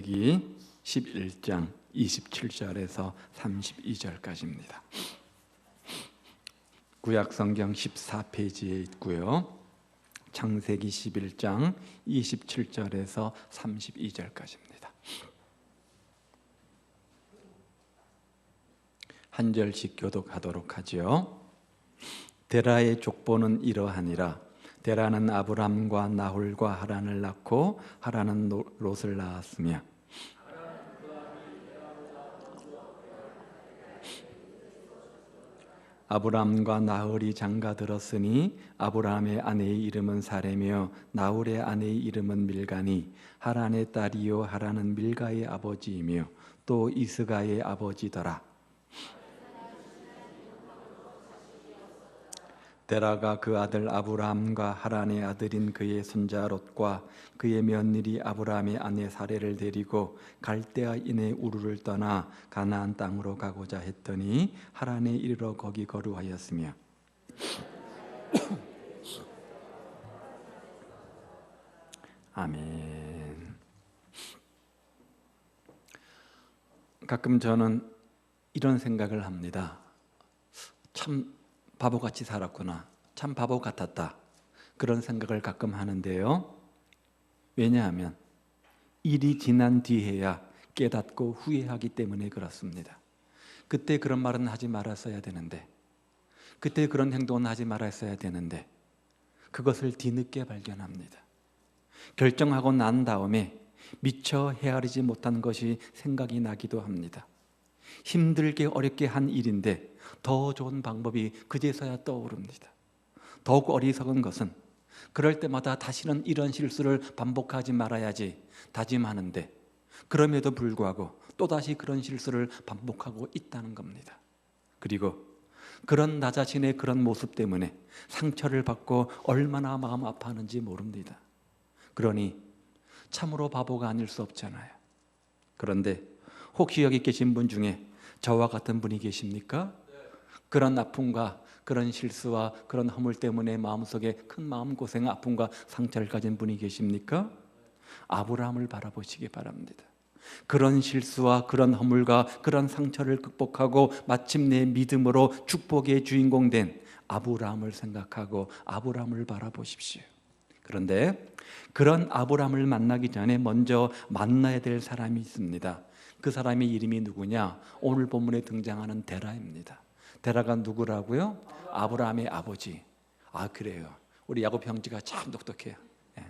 창세기 11장 27절에서 32절까지입니다. 구약성경 14페이지에 있고요. 창세기 11장 27절에서 32절까지입니다. 한 절씩 교독하도록 하지요. 데라의 족보는 이러하니라. 데라는 아브람과 나홀과 하란을 낳고 하란은 롯을 낳았으며 아브람과 나홀이 장가들었으니 아브람의 아내의 이름은 사레며 나홀의 아내의 이름은 밀가니 하란의 딸이요 하란은 밀가의 아버지이며 또 이스가의 아버지더라. 데라가 그 아들 아브람과 하란의 아들인 그의 손자 롯과 그의 며느리 아브람의 아내 사레를 데리고 갈대아인의 우르를 떠나 가나안 땅으로 가고자 했더니 하란에 이르러 거기 거류하였으며 아멘. 가끔 저는 이런 생각을 합니다. 참 바보같이 살았구나. 참 바보 같았다. 그런 생각을 가끔 하는데요. 왜냐하면 일이 지난 뒤에야 깨닫고 후회하기 때문에 그렇습니다. 그때 그런 말은 하지 말았어야 되는데, 그때 그런 행동은 하지 말았어야 되는데 그것을 뒤늦게 발견합니다. 결정하고 난 다음에 미처 헤아리지 못한 것이 생각이 나기도 합니다. 힘들게 어렵게 한 일인데 더 좋은 방법이 그제서야 떠오릅니다. 더욱 어리석은 것은 그럴 때마다 다시는 이런 실수를 반복하지 말아야지 다짐하는데 그럼에도 불구하고 또다시 그런 실수를 반복하고 있다는 겁니다. 그리고 그런 나 자신의 그런 모습 때문에 상처를 받고 얼마나 마음 아파하는지 모릅니다. 그러니 참으로 바보가 아닐 수 없잖아요. 그런데 혹시 여기 계신 분 중에 저와 같은 분이 계십니까? 그런 아픔과 그런 실수와 그런 허물 때문에 마음속에 큰 마음고생, 아픔과 상처를 가진 분이 계십니까? 아브라함을 바라보시기 바랍니다. 그런 실수와 그런 허물과 그런 상처를 극복하고 마침내 믿음으로 축복의 주인공 된 아브라함을 생각하고 아브라함을 바라보십시오. 그런데 그런 아브라함을 만나기 전에 먼저 만나야 될 사람이 있습니다. 그 사람의 이름이 누구냐? 오늘 본문에 등장하는 데라입니다. 데라가 누구라고요? 아브라함의 아버지. 아, 그래요. 우리 야곱 형제가 참 똑똑해요. 예.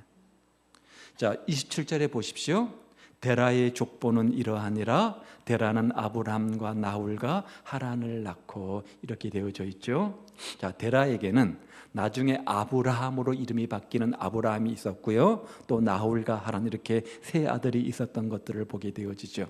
자, 27절에 보십시오. 데라의 족보는 이러하니라. 데라는 아브람과 나홀과 하란을 낳고 이렇게 되어져 있죠. 자, 데라에게는 나중에 아브라함으로 이름이 바뀌는 아브라함이 있었고요. 또 나홀과 하란 이렇게 세 아들이 있었던 것들을 보게 되어지죠.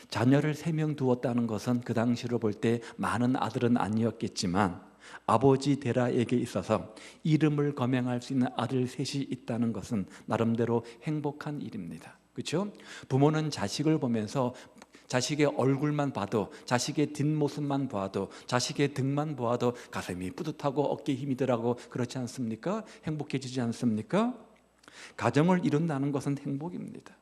자녀를 3명 두었다는 것은 그 당시로 볼 때 많은 아들은 아니었겠지만 아버지 데라에게 있어서 이름을 거명할 수 있는 아들 셋이 있다는 것은 나름대로 행복한 일입니다. 그렇죠? 부모는 자식을 보면서 자식의 얼굴만 봐도, 자식의 뒷모습만 봐도, 자식의 등만 보아도 가슴이 뿌듯하고 어깨에 힘이 들어가고 그렇지 않습니까? 행복해지지 않습니까? 가정을 이룬다는 것은 행복입니다.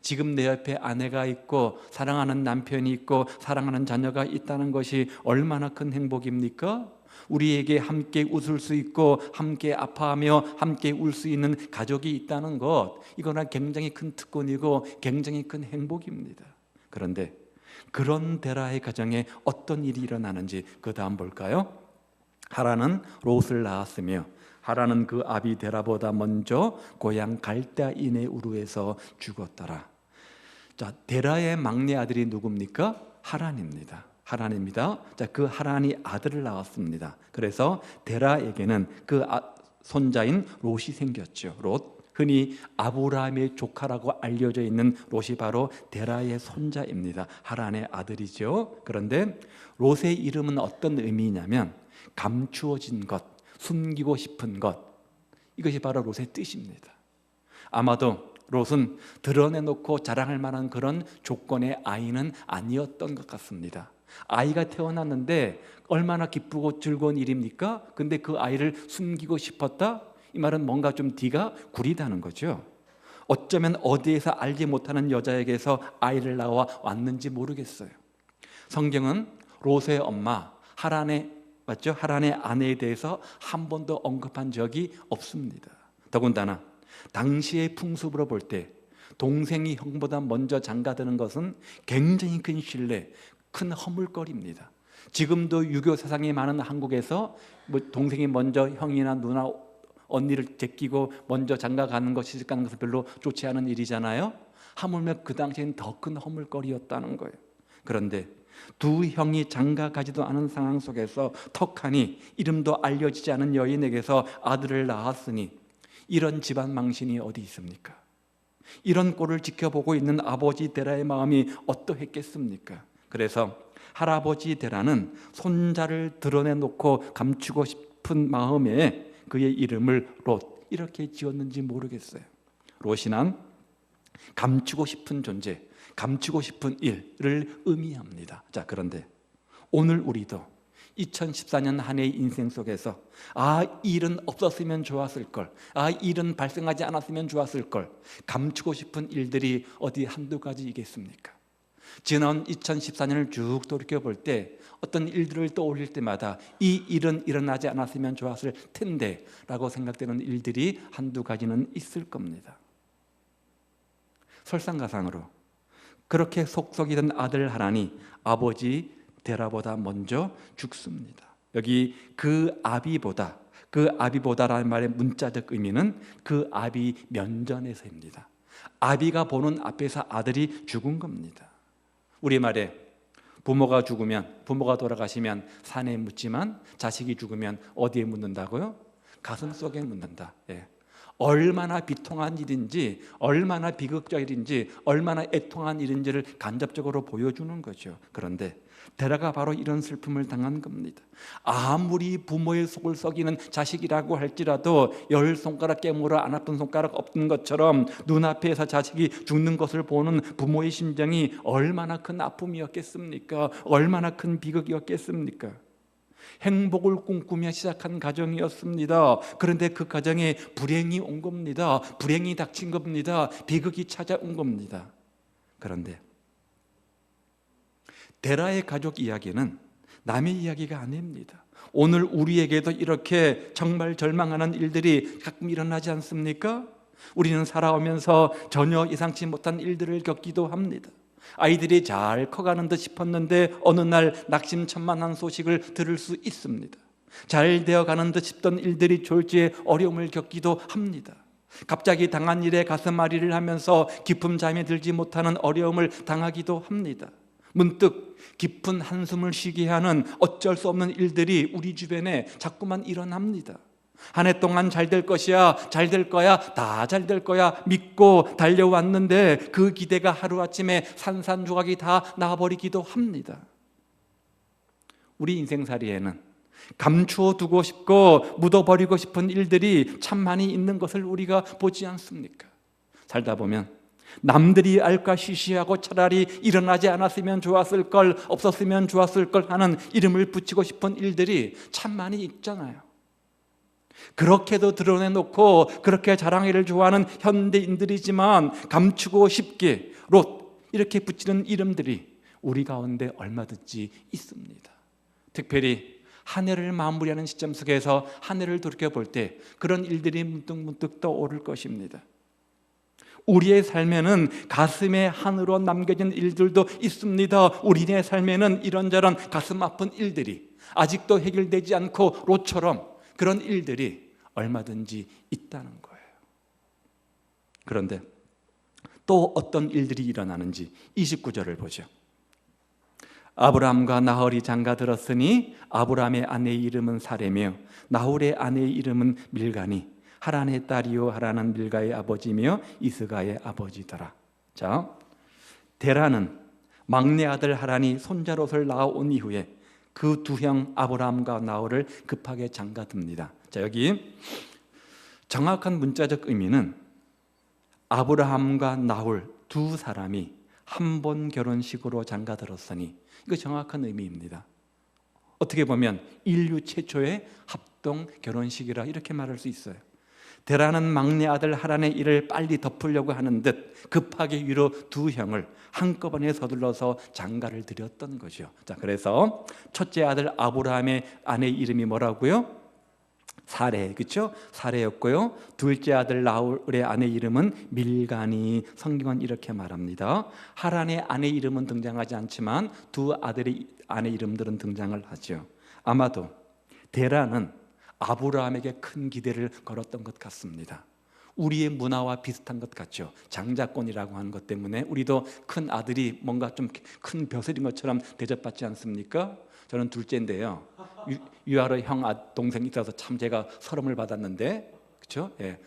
지금 내 옆에 아내가 있고 사랑하는 남편이 있고 사랑하는 자녀가 있다는 것이 얼마나 큰 행복입니까? 우리에게 함께 웃을 수 있고 함께 아파하며 함께 울 수 있는 가족이 있다는 것, 이거는 굉장히 큰 특권이고 굉장히 큰 행복입니다. 그런데 그런 데라의 가정에 어떤 일이 일어나는지 그 다음 볼까요? 하란은 롯을 낳았으며 하란은 그 아비 데라보다 먼저 고향 갈대아인의 우르에서 죽었더라. 자, 데라의 막내 아들이 누굽니까? 하란입니다. 하란입니다. 자, 그 하란이 아들을 낳았습니다. 그래서 데라에게는 그 손자인 롯이 생겼죠. 롯, 흔히 아브라함의 조카라고 알려져 있는 롯이 바로 데라의 손자입니다. 하란의 아들이죠. 그런데 롯의 이름은 어떤 의미냐면 감추어진 것, 숨기고 싶은 것, 이것이 바로 롯의 뜻입니다. 아마도 롯은 드러내놓고 자랑할 만한 그런 조건의 아이는 아니었던 것 같습니다. 아이가 태어났는데 얼마나 기쁘고 즐거운 일입니까? 근데 그 아이를 숨기고 싶었다? 이 말은 뭔가 좀 뒤가 구리다는 거죠. 어쩌면 어디에서 알지 못하는 여자에게서 아이를 낳아 왔는지 모르겠어요. 성경은 롯의 엄마 하란의, 맞죠? 하란의 아내에 대해서 한 번도 언급한 적이 없습니다. 더군다나 당시의 풍습으로 볼 때 동생이 형보다 먼저 장가드는 것은 굉장히 큰 신뢰, 큰 허물거리입니다. 지금도 유교 사상이 많은 한국에서 뭐 동생이 먼저 형이나 누나, 언니를 제끼고 먼저 장가가는 것이 가는 것은 별로 좋지 않은 일이잖아요. 하물며 그 당시엔 더 큰 허물거리였다는 거예요. 그런데 두 형이 장가가지도 않은 상황 속에서 턱하니 이름도 알려지지 않은 여인에게서 아들을 낳았으니 이런 집안 망신이 어디 있습니까? 이런 꼴을 지켜보고 있는 아버지 데라의 마음이 어떠했겠습니까? 그래서 할아버지 데라는 손자를 드러내놓고 감추고 싶은 마음에 그의 이름을 롯 이렇게 지었는지 모르겠어요. 롯이란 감추고 싶은 존재, 감추고 싶은 일을 의미합니다. 자, 그런데 오늘 우리도 2014년 한 해의 인생 속에서 이 일은 없었으면 좋았을 걸, 이 일은 발생하지 않았으면 좋았을 걸, 감추고 싶은 일들이 어디 한두 가지이겠습니까? 지난 2014년을 쭉 돌이켜볼 때 어떤 일들을 떠올릴 때마다 이 일은 일어나지 않았으면 좋았을 텐데 라고 생각되는 일들이 한두 가지는 있을 겁니다. 설상가상으로 그렇게 속속이던 아들 하란이 아버지 데라보다 먼저 죽습니다. 여기 그 아비보다라는 말의 문자적 의미는 그 아비 면전에서입니다. 아비가 보는 앞에서 아들이 죽은 겁니다. 우리말에 부모가 돌아가시면 산에 묻지만 자식이 죽으면 어디에 묻는다고요? 가슴 속에 묻는다. 얼마나 비통한 일인지, 얼마나 비극적인지, 얼마나 애통한 일인지를 간접적으로 보여주는 거죠. 그런데 데라가 바로 이런 슬픔을 당한 겁니다. 아무리 부모의 속을 썩이는 자식이라고 할지라도 10손가락 깨물어 안 아픈 손가락 없는 것처럼 눈앞에서 자식이 죽는 것을 보는 부모의 심정이 얼마나 큰 아픔이었겠습니까? 얼마나 큰 비극이었겠습니까? 행복을 꿈꾸며 시작한 가정이었습니다. 그런데 그 가정에 불행이 온 겁니다. 불행이 닥친 겁니다. 비극이 찾아온 겁니다. 그런데 데라의 가족 이야기는 남의 이야기가 아닙니다. 오늘 우리에게도 이렇게 정말 절망하는 일들이 가끔 일어나지 않습니까? 우리는 살아오면서 전혀 예상치 못한 일들을 겪기도 합니다. 아이들이 잘 커가는 듯 싶었는데 어느 날 낙심천만한 소식을 들을 수 있습니다. 잘 되어가는 듯 싶던 일들이 졸지에 어려움을 겪기도 합니다. 갑자기 당한 일에 가슴앓이를 하면서 깊은 잠에 들지 못하는 어려움을 당하기도 합니다. 문득 깊은 한숨을 쉬게 하는 어쩔 수 없는 일들이 우리 주변에 자꾸만 일어납니다. 한 해 동안 잘 될 것이야, 잘 될 거야, 다 잘 될 거야 믿고 달려왔는데 그 기대가 하루아침에 산산조각이 다 나버리기도 합니다. 우리 인생살이에는 감추어 두고 싶고 묻어버리고 싶은 일들이 참 많이 있는 것을 우리가 보지 않습니까? 살다 보면 남들이 알까 시시하고 차라리 일어나지 않았으면 좋았을 걸, 없었으면 좋았을 걸 하는 이름을 붙이고 싶은 일들이 참 많이 있잖아요. 그렇게도 드러내놓고 그렇게 자랑이를 좋아하는 현대인들이지만 감추고 싶게 롯 이렇게 붙이는 이름들이 우리 가운데 얼마든지 있습니다. 특별히 한 해를 마무리하는 시점 속에서 한 해를 돌이켜볼 때 그런 일들이 문득문득 떠오를 것입니다. 우리의 삶에는 가슴에 한으로 남겨진 일들도 있습니다. 우리의 삶에는 이런저런 가슴 아픈 일들이 아직도 해결되지 않고 롯처럼 그런 일들이 얼마든지 있다는 거예요. 그런데 또 어떤 일들이 일어나는지 29절을 보죠. 아브라함과 나홀이 장가들었으니 아브라함의 아내의 이름은 사레며 나홀의 아내의 이름은 밀가니 하란의 딸이요 하란은 밀가의 아버지며 이스가의 아버지더라. 자, 데라는 막내 아들 하란이 손자 롯을 낳아온 이후에 그 두 형 아브라함과 나홀을 급하게 장가듭니다. 자, 여기 정확한 문자적 의미는 아브라함과 나홀 두 사람이 한 번 결혼식으로 장가들었으니 이거 정확한 의미입니다. 어떻게 보면 인류 최초의 합동 결혼식이라 이렇게 말할 수 있어요. 데라는 막내 아들 하란의 일을 빨리 덮으려고 하는 듯 급하게 위로 두 형을 한꺼번에 서둘러서 장가를 들였던 거죠. 자, 그래서 첫째 아들 아브라함의 아내 이름이 뭐라고요? 사레, 그렇죠? 사레였고요. 둘째 아들 나홀의 아내 이름은 밀가니. 성경은 이렇게 말합니다. 하란의 아내 이름은 등장하지 않지만 두 아들의 아내 이름들은 등장을 하죠. 아마도 데라는 아브라함에게 큰 기대를 걸었던 것 같습니다. 우리의 문화와 비슷한 것 같죠. 장자권이라고 하는 것 때문에 우리도 큰 아들이 뭔가 좀 큰 벼슬인 것처럼 대접받지 않습니까? 저는 둘째인데요. 유아로 형 동생이 있어서 참 제가 서름을 받았는데, 그렇죠? 예.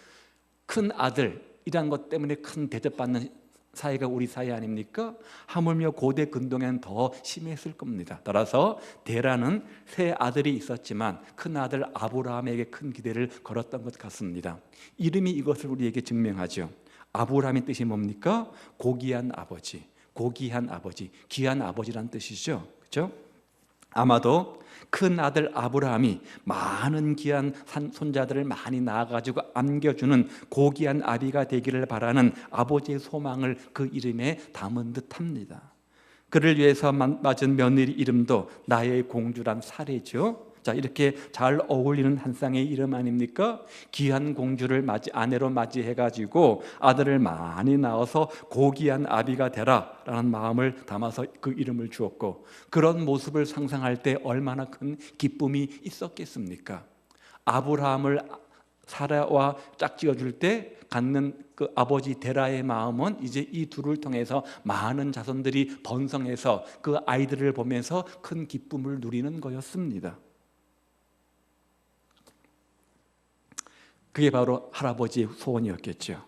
큰 아들이란 것 때문에 큰 대접받는 사회가 우리 사회 아닙니까? 하물며 고대 근동에는 더 심했을 겁니다. 따라서 데라는 세 아들이 있었지만 큰 아들 아브라함에게 큰 기대를 걸었던 것 같습니다. 이름이 이것을 우리에게 증명하죠. 아브라함의 뜻이 뭡니까? 고귀한 아버지, 고귀한 아버지, 귀한 아버지란 뜻이죠. 그렇죠? 아마도 큰 아들 아브라함이 많은 귀한 손자들을 많이 낳아가지고 안겨주는 고귀한 아비가 되기를 바라는 아버지의 소망을 그 이름에 담은 듯합니다. 그를 위해서 맞은 며느리 이름도 나의 공주란 사례죠. 자, 이렇게 잘 어울리는 한 쌍의 이름 아닙니까? 귀한 공주를 아내로 맞이해가지고 아들을 많이 낳아서 고귀한 아비가 되라라는 마음을 담아서 그 이름을 주었고, 그런 모습을 상상할 때 얼마나 큰 기쁨이 있었겠습니까? 아브라함을 사라와 짝지어줄 때 갖는 그 아버지 데라의 마음은 이제 이 둘을 통해서 많은 자손들이 번성해서 그 아이들을 보면서 큰 기쁨을 누리는 거였습니다. 그게 바로 할아버지의 소원이었겠죠.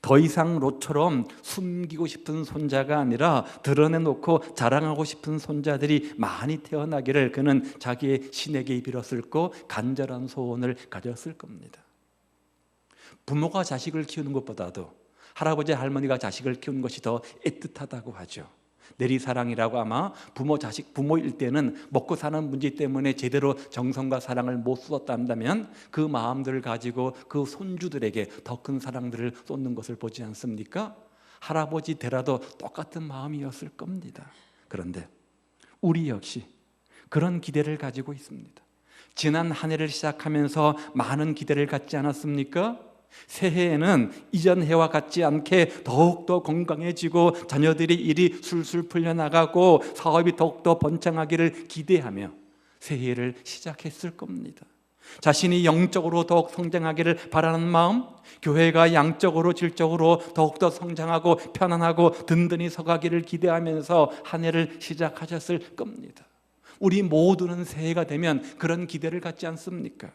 더 이상 롯처럼 숨기고 싶은 손자가 아니라 드러내놓고 자랑하고 싶은 손자들이 많이 태어나기를 그는 자기의 신에게 빌었을 거 간절한 소원을 가졌을 겁니다. 부모가 자식을 키우는 것보다도 할아버지 할머니가 자식을 키우는 것이 더 애틋하다고 하죠. 내리사랑이라고 아마 부모일 때는 먹고 사는 문제 때문에 제대로 정성과 사랑을 못 쏟았다면 그 마음들을 가지고 그 손주들에게 더 큰 사랑들을 쏟는 것을 보지 않습니까? 할아버지 데라도 똑같은 마음이었을 겁니다. 그런데 우리 역시 그런 기대를 가지고 있습니다. 지난 한 해를 시작하면서 많은 기대를 갖지 않았습니까? 새해에는 이전 해와 같지 않게 더욱더 건강해지고 자녀들이 일이 술술 풀려나가고 사업이 더욱더 번창하기를 기대하며 새해를 시작했을 겁니다. 자신이 영적으로 더욱 성장하기를 바라는 마음, 교회가 양적으로 질적으로 더욱더 성장하고 편안하고 든든히 서가기를 기대하면서 한 해를 시작하셨을 겁니다. 우리 모두는 새해가 되면 그런 기대를 갖지 않습니까?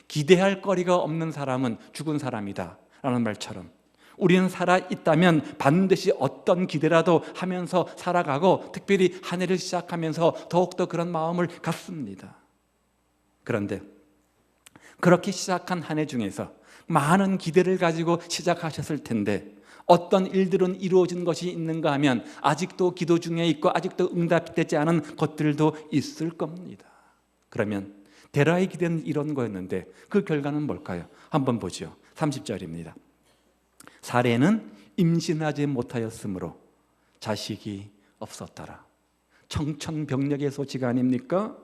기대할 거리가 없는 사람은 죽은 사람이다 라는 말처럼 우리는 살아있다면 반드시 어떤 기대라도 하면서 살아가고 특별히 한 해를 시작하면서 더욱더 그런 마음을 갖습니다. 그런데 그렇게 시작한 한 해 중에서 많은 기대를 가지고 시작하셨을 텐데 어떤 일들은 이루어진 것이 있는가 하면 아직도 기도 중에 있고 아직도 응답되지 않은 것들도 있을 겁니다. 그러면 데라의 기대는 이런 거였는데 그 결과는 뭘까요? 한번 보죠. 30절입니다. 사레는 임신하지 못하였으므로 자식이 없었더라. 청천벽력의 소식 아닙니까?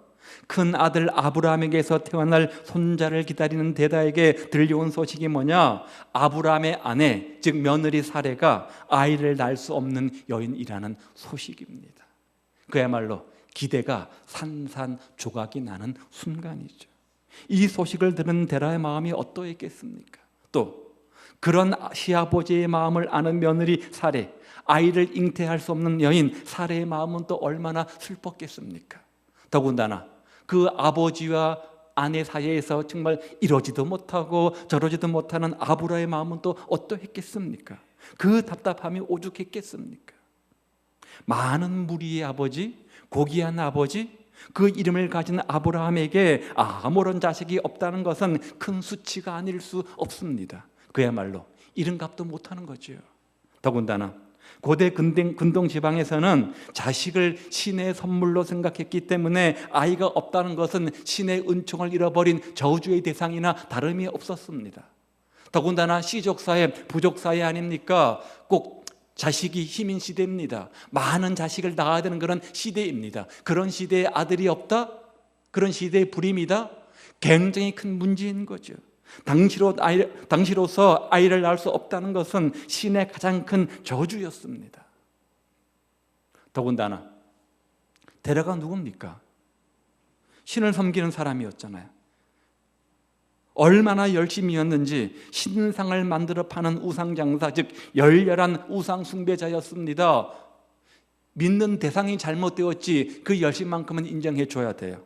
큰 아들 아브라함에게서 태어날 손자를 기다리는 데라에게 들려온 소식이 뭐냐? 아브라함의 아내, 즉 며느리 사레가 아이를 낳을 수 없는 여인이라는 소식입니다. 그야말로 기대가 산산조각이 나는 순간이죠. 이 소식을 들은 데라의 마음이 어떠했겠습니까? 또 그런 시아버지의 마음을 아는 며느리 사레, 아이를 잉태할 수 없는 여인 사레의 마음은 또 얼마나 슬펐겠습니까? 더군다나 그 아버지와 아내 사이에서 정말 이러지도 못하고 저러지도 못하는 아브라의 마음은 또 어떠했겠습니까? 그 답답함이 오죽했겠습니까? 많은 무리의 아버지, 고귀한 아버지, 그 이름을 가진 아브라함에게 아무런 자식이 없다는 것은 큰 수치가 아닐 수 없습니다. 그야말로 이름값도 못하는 거죠. 더군다나 고대 근동 지방에서는 자식을 신의 선물로 생각했기 때문에 아이가 없다는 것은 신의 은총을 잃어버린 저주의 대상이나 다름이 없었습니다. 더군다나 시족사회, 부족사회 아닙니까? 꼭 자식이 힘인 시대입니다. 많은 자식을 낳아야 되는 그런 시대입니다. 그런 시대에 아들이 없다? 그런 시대의 불임이다? 굉장히 큰 문제인 거죠. 당시로서 아이를 낳을 수 없다는 것은 신의 가장 큰 저주였습니다. 더군다나 데라가 누굽니까? 신을 섬기는 사람이었잖아요. 얼마나 열심히였는지 신상을 만들어 파는 우상장사, 즉 열렬한 우상 숭배자였습니다. 믿는 대상이 잘못되었지 그 열심만큼은 인정해 줘야 돼요.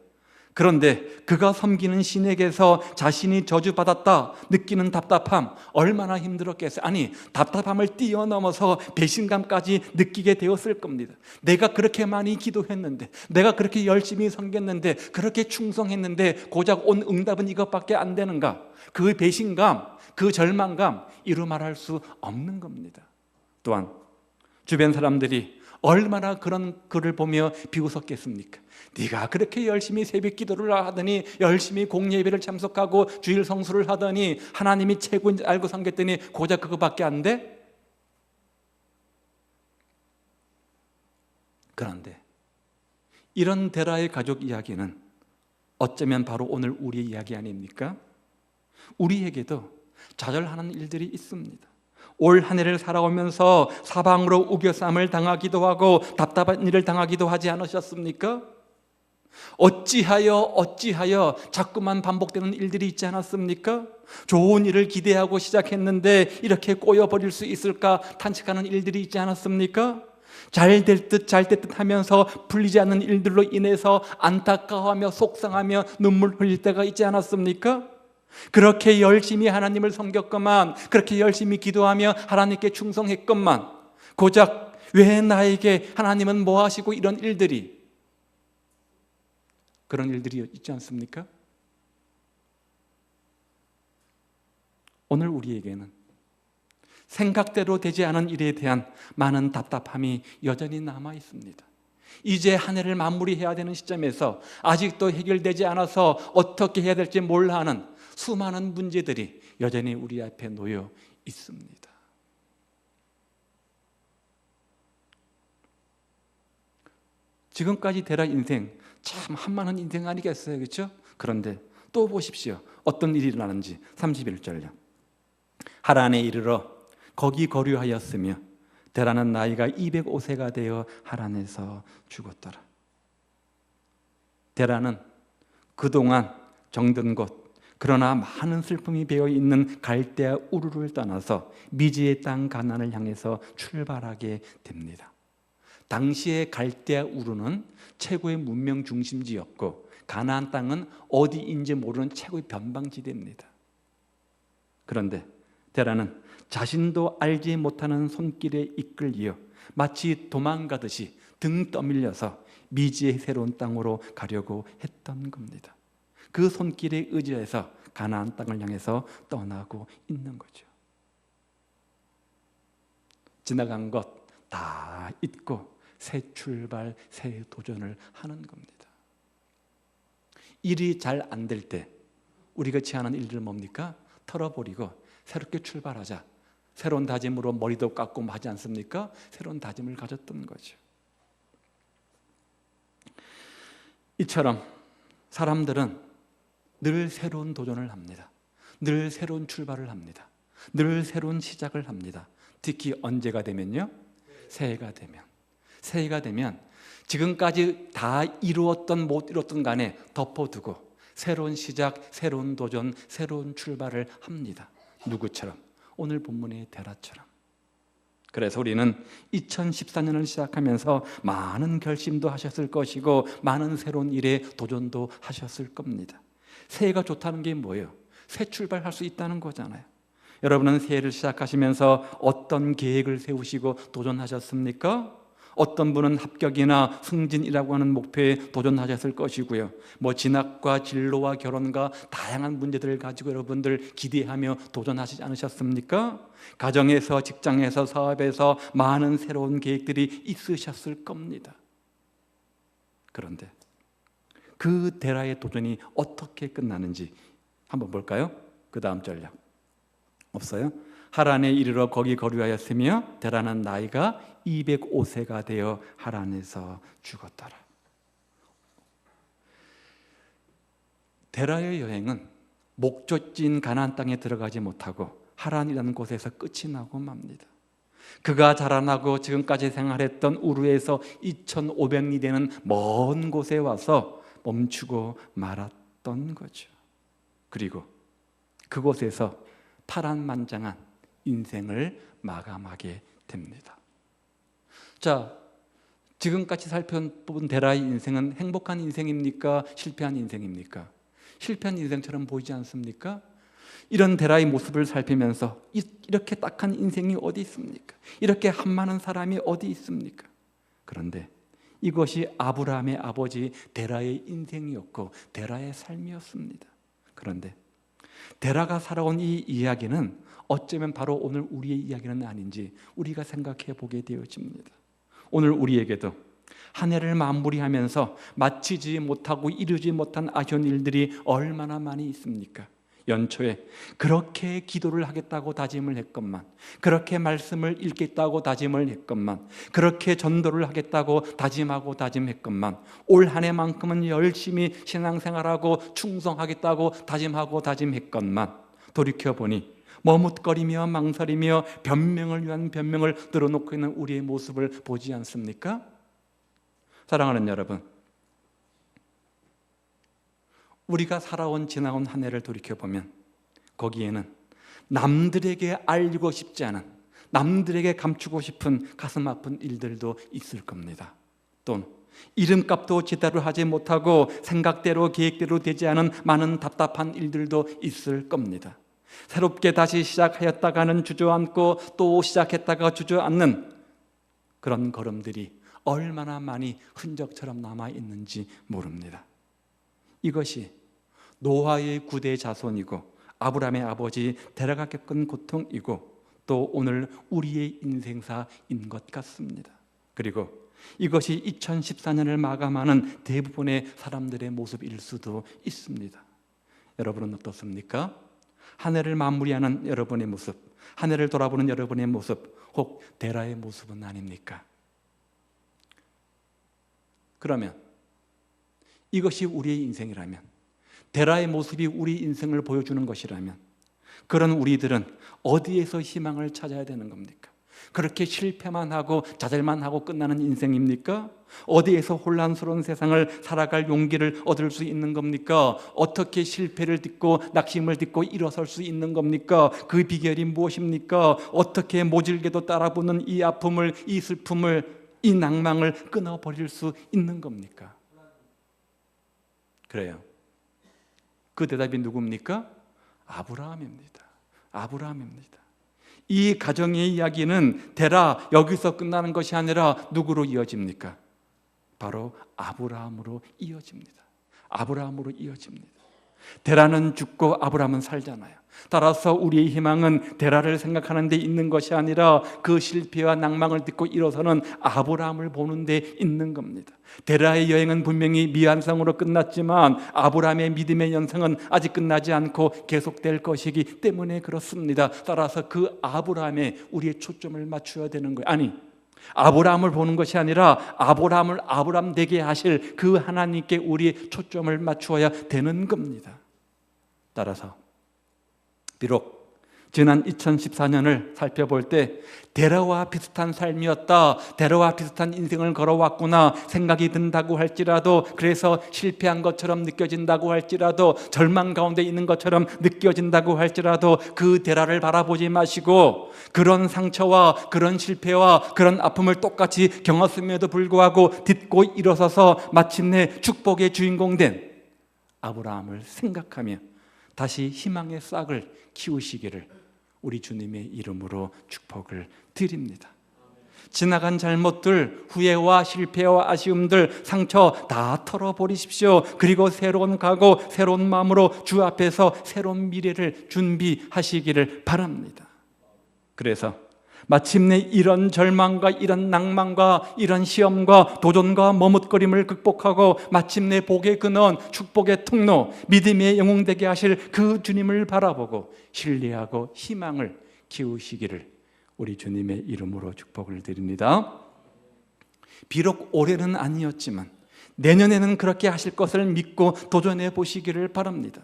그런데 그가 섬기는 신에게서 자신이 저주받았다 느끼는 답답함 얼마나 힘들었겠어요. 아니, 답답함을 뛰어넘어서 배신감까지 느끼게 되었을 겁니다. 내가 그렇게 많이 기도했는데, 내가 그렇게 열심히 섬겼는데, 그렇게 충성했는데 고작 온 응답은 이것밖에 안 되는가? 그 배신감, 그 절망감 이루 말할 수 없는 겁니다. 또한 주변 사람들이 얼마나 그런 글을 보며 비웃었겠습니까? 네가 그렇게 열심히 새벽 기도를 하더니, 열심히 공예배를 참석하고 주일 성수를 하더니, 하나님이 최고인 줄 알고 섬겼더니 고작 그거밖에 안 돼? 그런데 이런 데라의 가족 이야기는 어쩌면 바로 오늘 우리의 이야기 아닙니까? 우리에게도 좌절하는 일들이 있습니다. 올 한 해를 살아오면서 사방으로 우겨쌈을 당하기도 하고 답답한 일을 당하기도 하지 않으셨습니까? 어찌하여 자꾸만 반복되는 일들이 있지 않았습니까? 좋은 일을 기대하고 시작했는데 이렇게 꼬여버릴 수 있을까 탄식하는 일들이 있지 않았습니까? 잘 될 듯 하면서 풀리지 않는 일들로 인해서 안타까워하며 속상하며 눈물 흘릴 때가 있지 않았습니까? 그렇게 열심히 하나님을 섬겼건만, 그렇게 열심히 기도하며 하나님께 충성했건만 고작 왜 나에게 하나님은 뭐 하시고 이런 일들이, 그런 일들이 있지 않습니까? 오늘 우리에게는 생각대로 되지 않은 일에 대한 많은 답답함이 여전히 남아 있습니다. 이제 한 해를 마무리해야 되는 시점에서 아직도 해결되지 않아서 어떻게 해야 될지 몰라 하는 수많은 문제들이 여전히 우리 앞에 놓여 있습니다. 지금까지 데라 인생 참 한많은 인생 아니겠어요, 그렇죠? 그런데 또 보십시오. 어떤 일이 일어나는지. 31절요. 하란에 이르러 거기 거류하였으며 데라는 나이가 205세가 되어 하란에서 죽었더라. 데라는 그동안 정든 곳, 그러나 많은 슬픔이 배어 있는 갈대아 우르를 떠나서 미지의 땅 가나안을 향해서 출발하게 됩니다. 당시의 갈대아 우르는 최고의 문명 중심지였고 가나안 땅은 어디인지 모르는 최고의 변방지대입니다. 그런데 데라는 자신도 알지 못하는 손길에 이끌려 마치 도망가듯이 등 떠밀려서 미지의 새로운 땅으로 가려고 했던 겁니다. 그 손길에 의지해서 가나안 땅을 향해서 떠나고 있는 거죠. 지나간 것 다 잊고 새 출발, 새 도전을 하는 겁니다. 일이 잘 안 될 때 우리가 취하는 일들은 뭡니까? 털어버리고 새롭게 출발하자. 새로운 다짐으로 머리도 깎고 하지 않습니까? 새로운 다짐을 가졌던 거죠. 이처럼 사람들은 늘 새로운 도전을 합니다. 늘 새로운 출발을 합니다. 늘 새로운 시작을 합니다. 특히 언제가 되면요? 새해가 되면 지금까지 다 이루었던 못 이뤘던 간에 덮어두고 새로운 시작, 새로운 도전, 새로운 출발을 합니다. 누구처럼? 오늘 본문의 데라처럼. 그래서 우리는 2014년을 시작하면서 많은 결심도 하셨을 것이고 많은 새로운 일에 도전도 하셨을 겁니다. 새해가 좋다는 게 뭐예요? 새 출발할 수 있다는 거잖아요. 여러분은 새해를 시작하시면서 어떤 계획을 세우시고 도전하셨습니까? 어떤 분은 합격이나 승진이라고 하는 목표에 도전하셨을 것이고요. 진학과 진로와 결혼과 다양한 문제들을 가지고 여러분들 기대하며 도전하시지 않으셨습니까? 가정에서, 직장에서, 사업에서 많은 새로운 계획들이 있으셨을 겁니다. 그런데 그 데라의 도전이 어떻게 끝나는지 한번 볼까요? 그 다음 전략. 없어요? 하란에 이르러 거기 거류하였으며 데라는 나이가 205세가 되어 하란에서 죽었더라. 데라의 여행은 목적지인 가나안 땅에 들어가지 못하고 하란이라는 곳에서 끝이 나고 맙니다. 그가 자라나고 지금까지 생활했던 우르에서 2500리 되는 먼 곳에 와서 멈추고 말았던 거죠. 그리고 그곳에서 파란만장한 인생을 마감하게 됩니다. 자, 지금까지 살펴본 데라의 인생은 행복한 인생입니까? 실패한 인생입니까? 실패한 인생처럼 보이지 않습니까? 이런 데라의 모습을 살피면서 이렇게 딱한 인생이 어디 있습니까? 이렇게 한많은 사람이 어디 있습니까? 그런데 이것이 아브라함의 아버지 데라의 인생이었고 데라의 삶이었습니다. 그런데 데라가 살아온 이 이야기는 어쩌면 바로 오늘 우리의 이야기는 아닌지 우리가 생각해 보게 되어집니다. 오늘 우리에게도 한 해를 마무리하면서 마치지 못하고 이루지 못한 아쉬운 일들이 얼마나 많이 있습니까? 연초에 그렇게 기도를 하겠다고 다짐을 했건만, 그렇게 말씀을 읽겠다고 다짐을 했건만, 그렇게 전도를 하겠다고 다짐하고 다짐했건만, 올 한 해만큼은 열심히 신앙생활하고 충성하겠다고 다짐하고 다짐했건만 돌이켜보니 머뭇거리며 망설이며 변명을 위한 변명을 늘어놓고 있는 우리의 모습을 보지 않습니까? 사랑하는 여러분, 우리가 살아온 지나온 한 해를 돌이켜보면 거기에는 남들에게 알리고 싶지 않은, 남들에게 감추고 싶은 가슴 아픈 일들도 있을 겁니다. 또는 이름값도 제대로 하지 못하고 생각대로 계획대로 되지 않은 많은 답답한 일들도 있을 겁니다. 새롭게 다시 시작하였다가는 주저앉고 또 시작했다가 주저앉는 그런 걸음들이 얼마나 많이 흔적처럼 남아있는지 모릅니다. 이것이 노아의 9대 자손이고 아브라함의 아버지 데라가 겪은 고통이고 또 오늘 우리의 인생사인 것 같습니다. 그리고 이것이 2014년을 마감하는 대부분의 사람들의 모습일 수도 있습니다. 여러분은 어떻습니까? 한 해를 마무리하는 여러분의 모습, 한 해를 돌아보는 여러분의 모습, 혹 데라의 모습은 아닙니까? 그러면 이것이 우리의 인생이라면, 데라의 모습이 우리 인생을 보여주는 것이라면 그런 우리들은 어디에서 희망을 찾아야 되는 겁니까? 그렇게 실패만 하고 좌절만 하고 끝나는 인생입니까? 어디에서 혼란스러운 세상을 살아갈 용기를 얻을 수 있는 겁니까? 어떻게 실패를 딛고 낙심을 딛고 일어설 수 있는 겁니까? 그 비결이 무엇입니까? 어떻게 모질게도 따라붙는 이 아픔을, 이 슬픔을, 이 낭망을 끊어버릴 수 있는 겁니까? 그래요. 그 대답이 누굽니까? 아브라함입니다. 아브라함입니다. 이 가정의 이야기는 데라 여기서 끝나는 것이 아니라 누구로 이어집니까? 바로 아브라함으로 이어집니다. 아브라함으로 이어집니다. 데라는 죽고 아브라함은 살잖아요. 따라서 우리의 희망은 데라를 생각하는 데 있는 것이 아니라 그 실패와 낭망을 딛고 일어서는 아브라함을 보는 데 있는 겁니다. 데라의 여행은 분명히 미완성으로 끝났지만 아브라함의 믿음의 연성은 아직 끝나지 않고 계속될 것이기 때문에 그렇습니다. 따라서 그 아브라함에 우리의 초점을 맞춰야 되는 거예요. 아니, 아브라함을 보는 것이 아니라 아브라함을 아브라함 되게 하실 그 하나님께 우리의 초점을 맞추어야 되는 겁니다. 따라서 비록 지난 2014년을 살펴볼 때 데라와 비슷한 삶이었다, 데라와 비슷한 인생을 걸어왔구나 생각이 든다고 할지라도, 그래서 실패한 것처럼 느껴진다고 할지라도, 절망 가운데 있는 것처럼 느껴진다고 할지라도 그 데라를 바라보지 마시고 그런 상처와 그런 실패와 그런 아픔을 똑같이 경험했음에도 불구하고 딛고 일어서서 마침내 축복의 주인공 된 아브라함을 생각하며 다시 희망의 싹을 키우시기를 우리 주님의 이름으로 축복을 드립니다. 지나간 잘못들, 후회와 실패와 아쉬움들, 상처 다 털어버리십시오. 그리고 새로운 각오, 새로운 마음으로 주 앞에서 새로운 미래를 준비하시기를 바랍니다. 그래서 마침내 이런 절망과 이런 낭만과 이런 시험과 도전과 머뭇거림을 극복하고 마침내 복의 근원, 축복의 통로, 믿음의 영웅 되게 하실 그 주님을 바라보고 신뢰하고 희망을 키우시기를 우리 주님의 이름으로 축복을 드립니다. 비록 올해는 아니었지만 내년에는 그렇게 하실 것을 믿고 도전해 보시기를 바랍니다.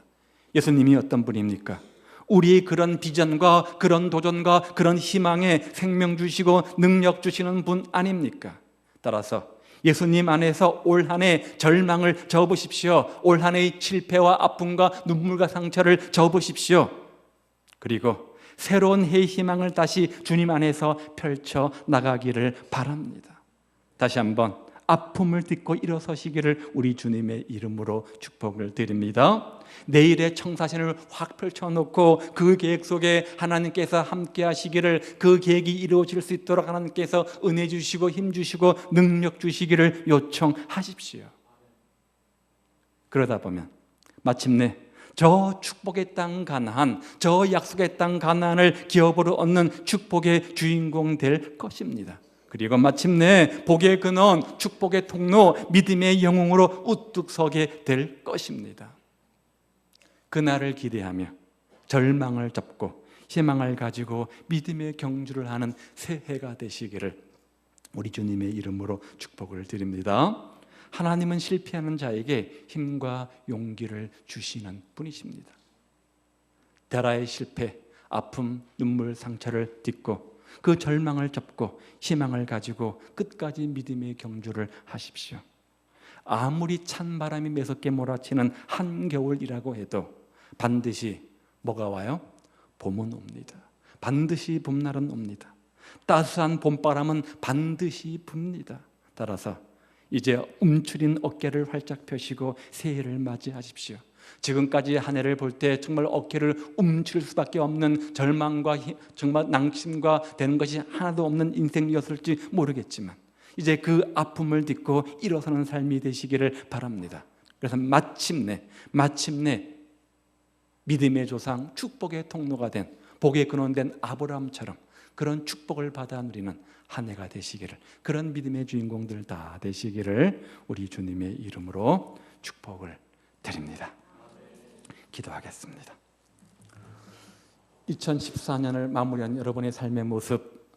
예수님이 어떤 분입니까? 우리의 그런 비전과 그런 도전과 그런 희망에 생명 주시고 능력 주시는 분 아닙니까? 따라서 예수님 안에서 올 한 해 절망을 접으십시오. 올 한 해의 실패와 아픔과 눈물과 상처를 접으십시오. 그리고 새로운 해의 희망을 다시 주님 안에서 펼쳐 나가기를 바랍니다. 다시 한번 아픔을 딛고 일어서시기를 우리 주님의 이름으로 축복을 드립니다. 내일의 청사진을 확 펼쳐놓고 그 계획 속에 하나님께서 함께 하시기를, 그 계획이 이루어질 수 있도록 하나님께서 은혜 주시고 힘 주시고 능력 주시기를 요청하십시오. 그러다 보면 마침내 저 축복의 땅 가나안, 저 약속의 땅 가나안을 기업으로 얻는 축복의 주인공 될 것입니다. 그리고 마침내 복의 근원, 축복의 통로, 믿음의 영웅으로 우뚝 서게 될 것입니다. 그날을 기대하며 절망을 접고 희망을 가지고 믿음의 경주를 하는 새해가 되시기를 우리 주님의 이름으로 축복을 드립니다. 하나님은 실패하는 자에게 힘과 용기를 주시는 분이십니다. 데라의 실패, 아픔, 눈물, 상처를 딛고 그 절망을 접고 희망을 가지고 끝까지 믿음의 경주를 하십시오. 아무리 찬바람이 매섭게 몰아치는 한겨울이라고 해도 반드시 뭐가 와요? 봄은 옵니다. 반드시 봄날은 옵니다. 따스한 봄바람은 반드시 붑니다. 따라서 이제 움츠린 어깨를 활짝 펴시고 새해를 맞이하십시오. 지금까지 한 해를 볼 때 정말 어깨를 움츠릴 수밖에 없는 절망과 정말 낭심과 되는 것이 하나도 없는 인생이었을지 모르겠지만 이제 그 아픔을 딛고 일어서는 삶이 되시기를 바랍니다. 그래서 마침내 믿음의 조상, 축복의 통로가 된, 복의 근원된 아브라함처럼 그런 축복을 받아 누리는 한 해가 되시기를, 그런 믿음의 주인공들 다 되시기를 우리 주님의 이름으로 축복을 드립니다. 기도하겠습니다. 2014년을 마무리한 여러분의 삶의 모습,